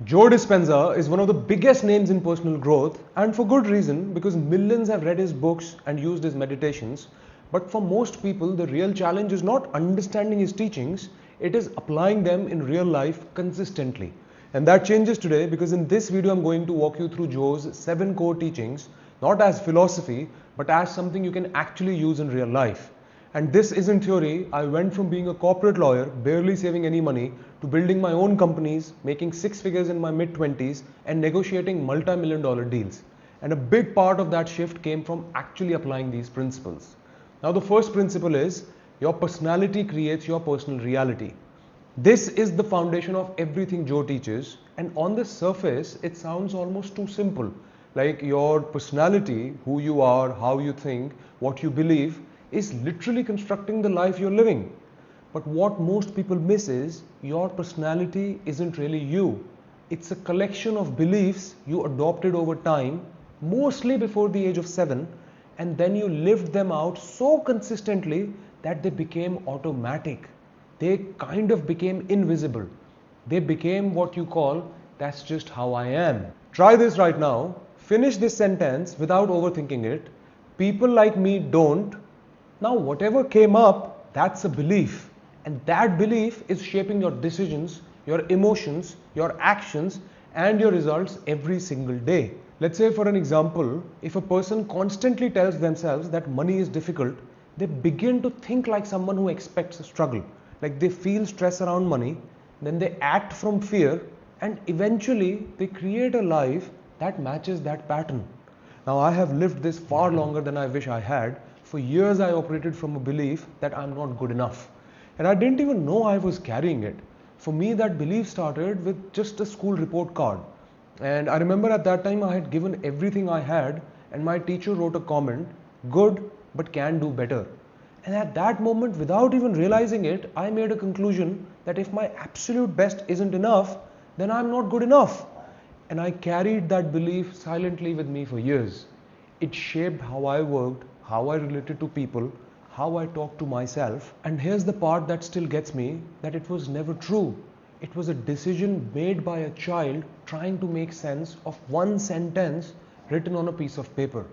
Joe Dispenza is one of the biggest names in personal growth, and for good reason, because millions have read his books and used his meditations. But for most people, the real challenge is not understanding his teachings, it is applying them in real life consistently. And that changes today because in this video I'm going to walk you through Joe's 7 core teachings, not as philosophy, but as something you can actually use in real life. And this isn't theory. I went from being a corporate lawyer, barely saving any money, to building my own companies, making 6 figures in my mid-20s, and negotiating multi-million-dollar deals. And a big part of that shift came from actually applying these principles. Now, the first principle is your personality creates your personal reality. This is the foundation of everything Joe teaches, and on the surface, it sounds almost too simple. Like your personality, who you are, how you think, what you believe, is literally constructing the life you're living. But what most people miss is your personality isn't really you. It's a collection of beliefs you adopted over time, mostly before the age of 7, and then you lived them out so consistently that they became automatic. They kind of became invisible. They became what you call, that's just how I am. Try this right now. Finish this sentence without overthinking it. People like me don't. Now, whatever came up, that's a belief. And that belief is shaping your decisions, your emotions, your actions, and your results every single day. Let's say, for an example, if a person constantly tells themselves that money is difficult, they begin to think like someone who expects a struggle. Like they feel stress around money, then they act from fear, and eventually they create a life that matches that pattern. Now, I have lived this far longer than I wish I had. For years, I operated from a belief that I'm not good enough. And I didn't even know I was carrying it. For me, that belief started with just a school report card. And I remember at that time, I had given everything I had, and my teacher wrote a comment, good, but can do better. And at that moment, without even realizing it, I made a conclusion that if my absolute best isn't enough, then I'm not good enough. And I carried that belief silently with me for years. It shaped how I worked, how I related to people, how I talked to myself. And here's the part that still gets me, that it was never true. It was a decision made by a child trying to make sense of one sentence written on a piece of paper.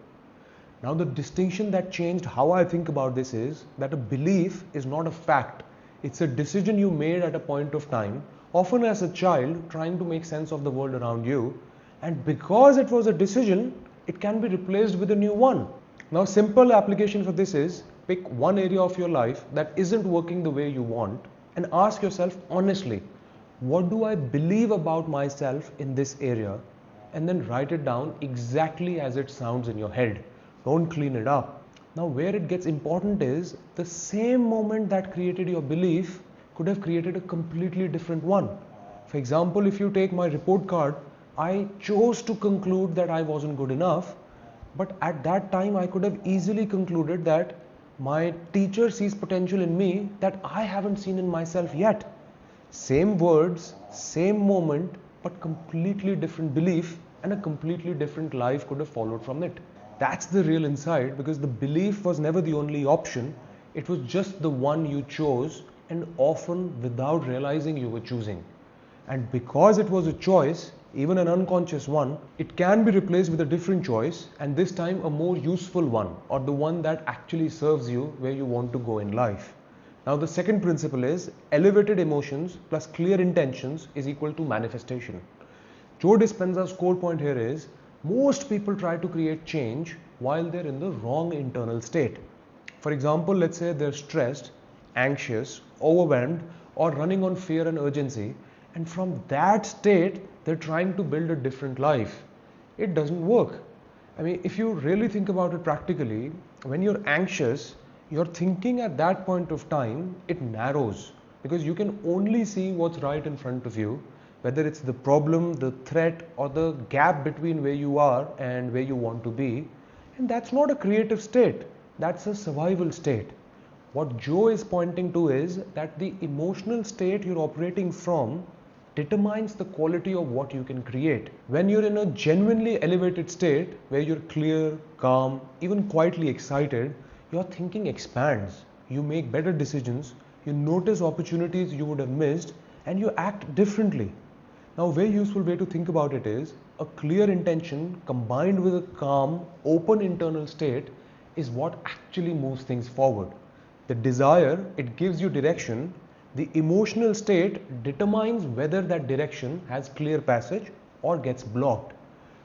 Now, the distinction that changed how I think about this is that a belief is not a fact. It's a decision you made at a point of time, often as a child trying to make sense of the world around you. And because it was a decision, it can be replaced with a new one. Now, simple application for this is pick one area of your life that isn't working the way you want and ask yourself honestly, what do I believe about myself in this area? And then write it down exactly as it sounds in your head. Don't clean it up. Now, where it gets important is the same moment that created your belief could have created a completely different one. For example, if you take my report card, I chose to conclude that I wasn't good enough. But at that time, I could have easily concluded that my teacher sees potential in me that I haven't seen in myself yet. Same words, same moment, but completely different belief and a completely different life could have followed from it. That's the real insight, because the belief was never the only option. It was just the one you chose, and often without realizing you were choosing. And because it was a choice, even an unconscious one, it can be replaced with a different choice, and this time a more useful one, or the one that actually serves you where you want to go in life. Now, the second principle is elevated emotions plus clear intentions is equal to manifestation. Joe Dispenza's core point here is most people try to create change while they're in the wrong internal state. For example, let's say they're stressed, anxious, overwhelmed, or running on fear and urgency, and from that state, they're trying to build a different life. It doesn't work. I mean, if you really think about it practically, when you're anxious, your thinking at that point of time, it narrows because you can only see what's right in front of you, whether it's the problem, the threat, or the gap between where you are and where you want to be. And that's not a creative state, that's a survival state. What Joe is pointing to is that the emotional state you're operating from determines the quality of what you can create. When you're in a genuinely elevated state where you're clear, calm, even quietly excited, your thinking expands. You make better decisions, you notice opportunities you would have missed, and you act differently. Now, a very useful way to think about it is a clear intention combined with a calm, open internal state is what actually moves things forward. The desire, it gives you direction. The emotional state determines whether that direction has clear passage or gets blocked.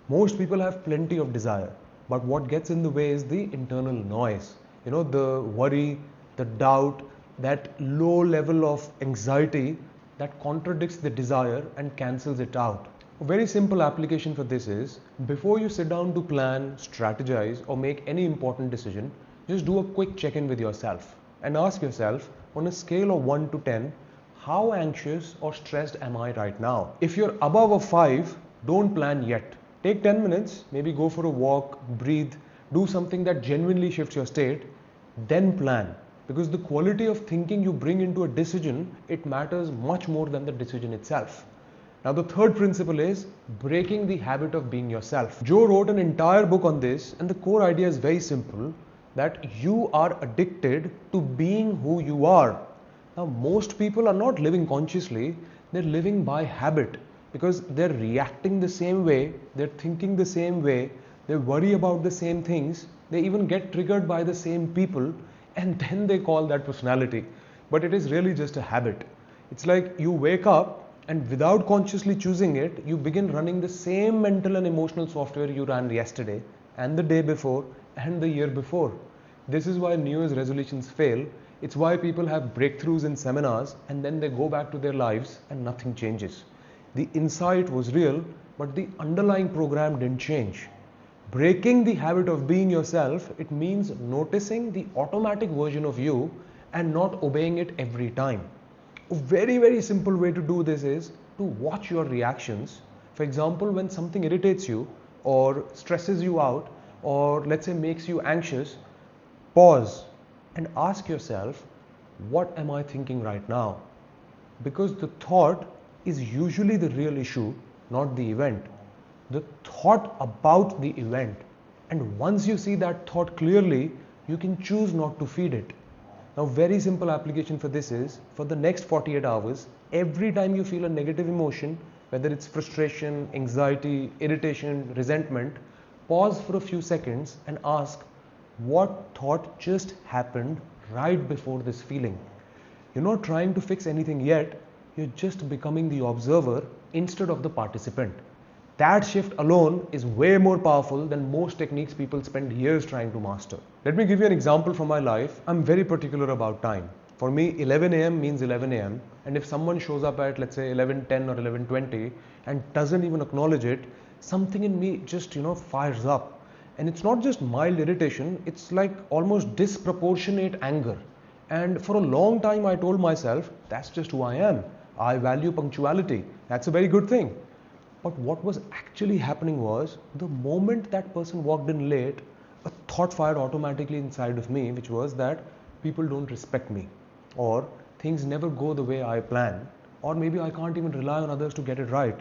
Most people have plenty of desire, but what gets in the way is the internal noise. The worry, the doubt, that low level of anxiety that contradicts the desire and cancels it out. A very simple application for this is, before you sit down to plan, strategize, or make any important decision, just do a quick check-in with yourself and ask yourself, on a scale of 1 to 10, how anxious or stressed am I right now? If you're above a 5, don't plan yet. Take 10 minutes, maybe go for a walk, breathe, do something that genuinely shifts your state, then plan. Because the quality of thinking you bring into a decision, it matters much more than the decision itself. Now, the third principle is breaking the habit of being yourself. Joe wrote an entire book on this, and the core idea is very simple, that you are addicted to being who you are. Now, most people are not living consciously, they're living by habit, because they're reacting the same way, they're thinking the same way, they worry about the same things, they even get triggered by the same people, and then they call that personality. But it is really just a habit. It's like you wake up and without consciously choosing it, you begin running the same mental and emotional software you ran yesterday and the day before and the year before. This is why New Year's resolutions fail. It's why people have breakthroughs in seminars and then they go back to their lives and nothing changes. The insight was real, but the underlying program didn't change. Breaking the habit of being yourself, it means noticing the automatic version of you and not obeying it every time. A very, very simple way to do this is to watch your reactions. For example, when something irritates you or stresses you out or let's say makes you anxious, pause and ask yourself, what am I thinking right now? Because the thought is usually the real issue, not the event. The thought about the event. And once you see that thought clearly, you can choose not to feed it. Now, very simple application for this is, for the next 48 hours, every time you feel a negative emotion, whether it's frustration, anxiety, irritation, resentment, pause for a few seconds and ask, what thought just happened right before this feeling? You're not trying to fix anything yet, you're just becoming the observer instead of the participant. That shift alone is way more powerful than most techniques people spend years trying to master. Let me give you an example from my life. I'm very particular about time. For me, 11 a.m. means 11 a.m. and if someone shows up at let's say 11:10 or 11:20 and doesn't even acknowledge it, something in me just fires up. And it's not just mild irritation, it's like almost disproportionate anger. And for a long time I told myself, that's just who I am. I value punctuality. That's a very good thing. But what was actually happening was, the moment that person walked in late, a thought fired automatically inside of me, which was that people don't respect me, or things never go the way I plan, or maybe I can't even rely on others to get it right.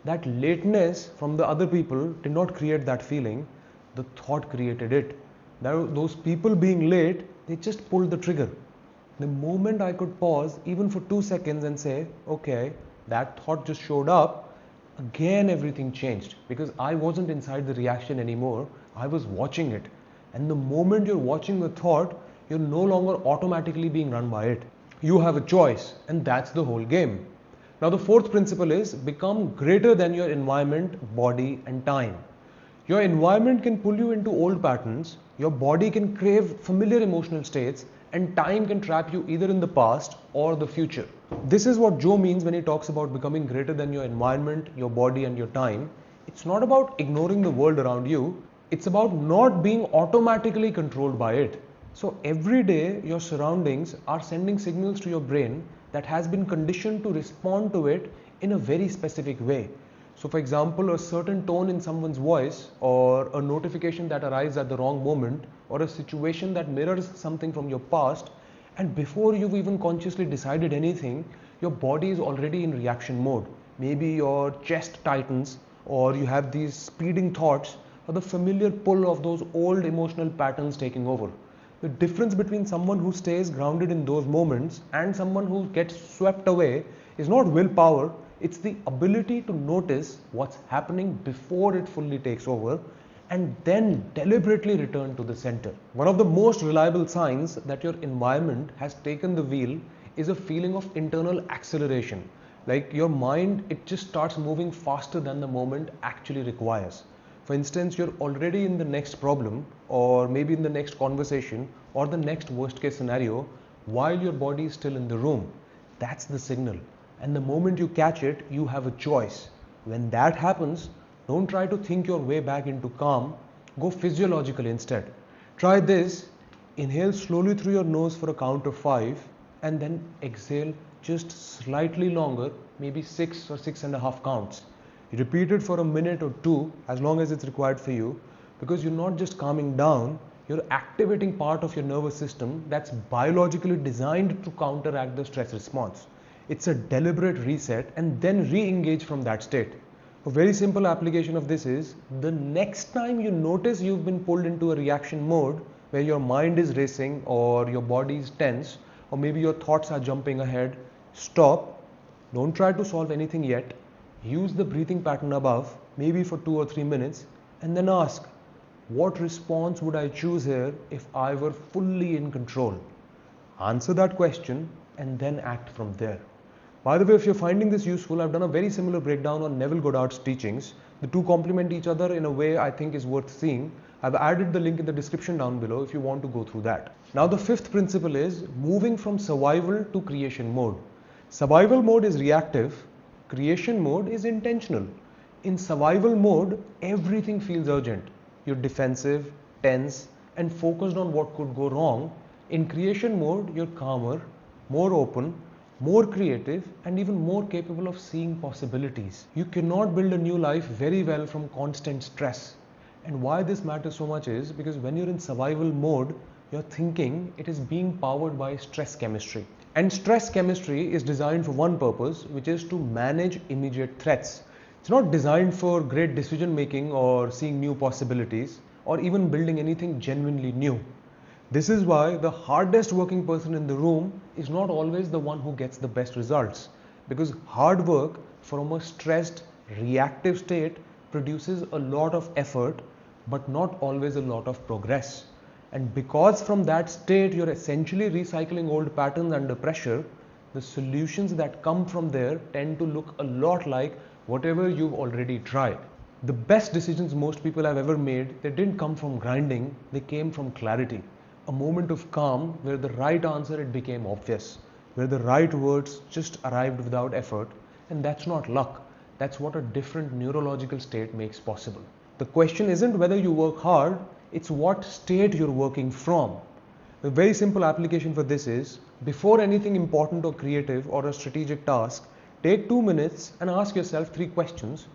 That lateness from the other people did not create that feeling, the thought created it. Those people being late, they just pulled the trigger. The moment I could pause, even for 2 seconds, and say, okay, that thought just showed up, again everything changed, because I wasn't inside the reaction anymore, I was watching it. And the moment you're watching the thought, you're no longer automatically being run by it. You have a choice, and that's the whole game. Now, the fourth principle is become greater than your environment, body, and time. Your environment can pull you into old patterns, your body can crave familiar emotional states, and time can trap you either in the past or the future. This is what Joe means when he talks about becoming greater than your environment, your body, and your time. It's not about ignoring the world around you, it's about not being automatically controlled by it. So every day your surroundings are sending signals to your brain that has been conditioned to respond to it in a very specific way. So for example, a certain tone in someone's voice, or a notification that arrives at the wrong moment, or a situation that mirrors something from your past, and before you've even consciously decided anything, your body is already in reaction mode. Maybe your chest tightens, or you have these speeding thoughts, or the familiar pull of those old emotional patterns taking over. The difference between someone who stays grounded in those moments and someone who gets swept away is not willpower, It's the ability to notice what's happening before it fully takes over and then deliberately return to the center. One of the most reliable signs that your environment has taken the wheel is a feeling of internal acceleration. Like your mind, it just starts moving faster than the moment actually requires. For instance, you're already in the next problem, or maybe in the next conversation, or the next worst case scenario, while your body is still in the room. That's the signal. And the moment you catch it, you have a choice. When that happens, don't try to think your way back into calm, go physiological instead. Try this: inhale slowly through your nose for a count of 5, and then exhale just slightly longer, maybe 6 or 6.5 counts. You repeat it for a minute or two, as long as it's required for you, because you're not just calming down, you're activating part of your nervous system that's biologically designed to counteract the stress response. It's a deliberate reset and then re-engage from that state. A very simple application of this is, the next time you notice you've been pulled into a reaction mode where your mind is racing or your body is tense or maybe your thoughts are jumping ahead, stop. Don't try to solve anything yet. Use the breathing pattern above, maybe for 2 or 3 minutes, and then ask, what response would I choose here if I were fully in control? Answer that question and then act from there. By the way, if you're finding this useful, I've done a very similar breakdown on Neville Goddard's teachings. The two complement each other in a way I think is worth seeing. I've added the link in the description down below if you want to go through that. Now the fifth principle is moving from survival to creation mode. Survival mode is reactive, creation mode is intentional. In survival mode, everything feels urgent. You're defensive, tense, and focused on what could go wrong. In creation mode, you're calmer, more open, more creative, and even more capable of seeing possibilities. You cannot build a new life very well from constant stress. And why this matters so much is because when you're in survival mode, your thinking, it is being powered by stress chemistry. And stress chemistry is designed for one purpose, which is to manage immediate threats. It's not designed for great decision making or seeing new possibilities or even building anything genuinely new. This is why the hardest working person in the room is not always the one who gets the best results, because hard work from a stressed, reactive state produces a lot of effort but not always a lot of progress. And because from that state you're essentially recycling old patterns under pressure, the solutions that come from there tend to look a lot like whatever you've already tried. The best decisions most people have ever made, they didn't come from grinding, they came from clarity. A moment of calm where the right answer, it became obvious, where the right words just arrived without effort. And that's not luck, that's what a different neurological state makes possible. The question isn't whether you work hard, it's what state you're working from. The very simple application for this is, before anything important or creative or a strategic task, take 2 minutes and ask yourself 3 questions.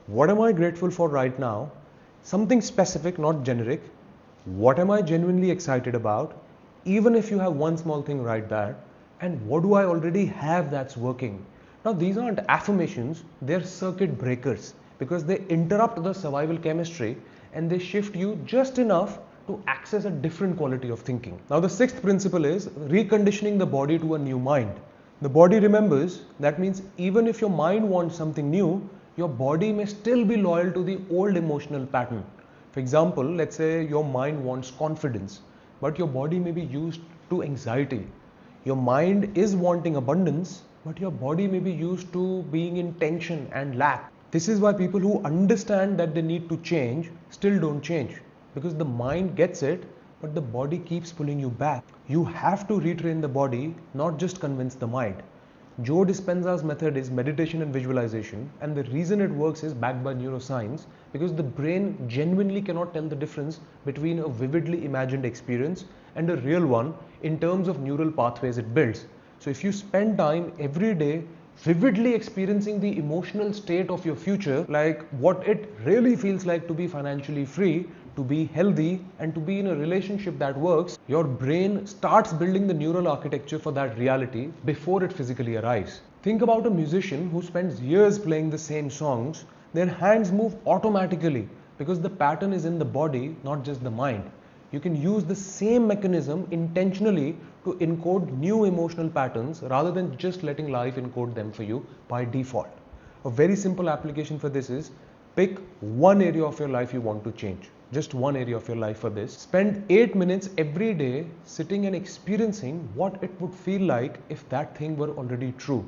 What am I grateful for right now? Something specific, not generic. What am I genuinely excited about? Even if you have one small thing, write that. And what do I already have that's working? Now these aren't affirmations, they're circuit breakers, because they interrupt the survival chemistry and they shift you just enough to access a different quality of thinking. Now the sixth principle is reconditioning the body to a new mind. The body remembers. That means even if your mind wants something new, your body may still be loyal to the old emotional pattern. For example, let's say your mind wants confidence, but your body may be used to anxiety. Your mind is wanting abundance, but your body may be used to being in tension and lack. This is why people who understand that they need to change still don't change, because the mind gets it, but the body keeps pulling you back. You have to retrain the body, not just convince the mind. Joe Dispenza's method is meditation and visualization, and the reason it works is backed by neuroscience, because the brain genuinely cannot tell the difference between a vividly imagined experience and a real one in terms of neural pathways it builds. So if you spend time every day vividly experiencing the emotional state of your future, like what it really feels like to be financially free, to be healthy, and to be in a relationship that works, your brain starts building the neural architecture for that reality before it physically arrives. Think about a musician who spends years playing the same songs. Their hands move automatically because the pattern is in the body, not just the mind. You can use the same mechanism intentionally to encode new emotional patterns rather than just letting life encode them for you by default. A very simple application for this is pick one area of your life you want to change. Just one area of your life for this. Spend 8 minutes every day sitting and experiencing what it would feel like if that thing were already true.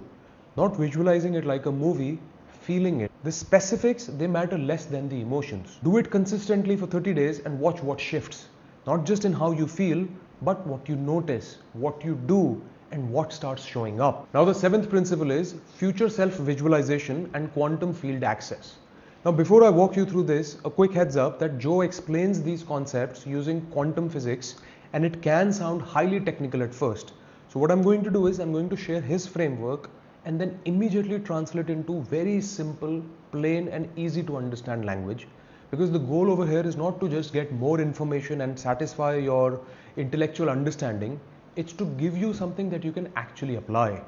Not visualizing it like a movie, feeling it. The specifics, they matter less than the emotions. Do it consistently for 30 days and watch what shifts. Not just in how you feel, but what you notice, what you do, and what starts showing up. Now the seventh principle is future self visualization and quantum field access. Now before I walk you through this, a quick heads up that Joe explains these concepts using quantum physics, and it can sound highly technical at first. So what I'm going to do is I'm going to share his framework and then immediately translate into very simple, plain and easy to understand language. Because the goal over here is not to just get more information and satisfy your intellectual understanding, it's to give you something that you can actually apply.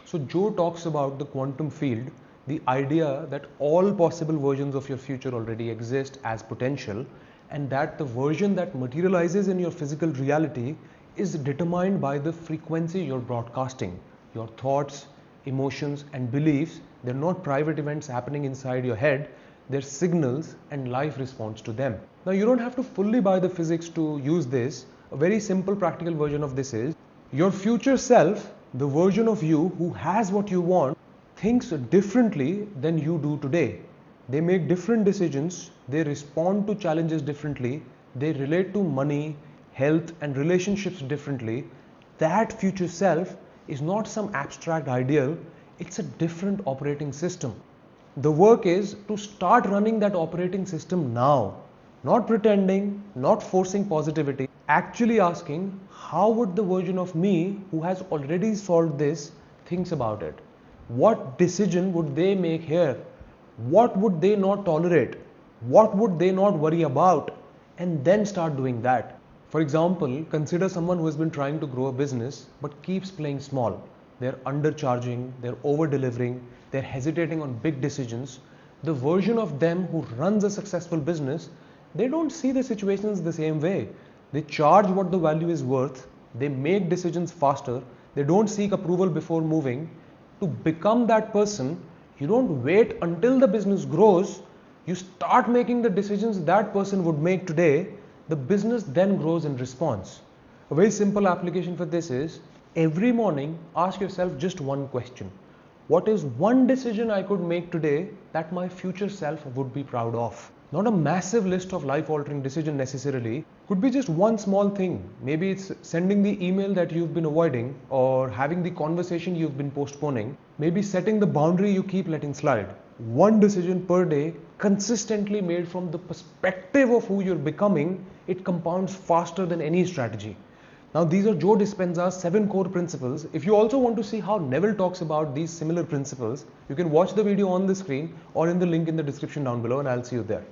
So Joe talks about the quantum field, the idea that all possible versions of your future already exist as potential, and that the version that materializes in your physical reality is determined by the frequency you're broadcasting. Your thoughts, emotions and beliefs, they're not private events happening inside your head, they're signals and life responds to them. Now you don't have to fully buy the physics to use this. A very simple practical version of this is your future self, the version of you who has what you want, thinks differently than you do today. They make different decisions, they respond to challenges differently, they relate to money, health and relationships differently. That future self is not some abstract ideal, it's a different operating system. The work is to start running that operating system now. Not pretending, not forcing positivity, actually asking how would the version of me who has already solved this thinks about it? What decision would they make here? What would they not tolerate? What would they not worry about? And then start doing that. For example, consider someone who has been trying to grow a business but keeps playing small. They're undercharging, they're over-delivering, they're hesitating on big decisions. The version of them who runs a successful business, they don't see the situations the same way. They charge what the value is worth, they make decisions faster, they don't seek approval before moving. To become that person, you don't wait until the business grows, you start making the decisions that person would make today. The business then grows in response. A very simple application for this is, every morning ask yourself just one question. What is one decision I could make today that my future self would be proud of? Not a massive list of life-altering decisions necessarily. Could be just one small thing. Maybe it's sending the email that you've been avoiding, or having the conversation you've been postponing. Maybe setting the boundary you keep letting slide. One decision per day, consistently made from the perspective of who you're becoming, it compounds faster than any strategy. Now these are Joe Dispenza's 7 core principles. If you also want to see how Neville talks about these similar principles, you can watch the video on the screen or in the link in the description down below, and I'll see you there.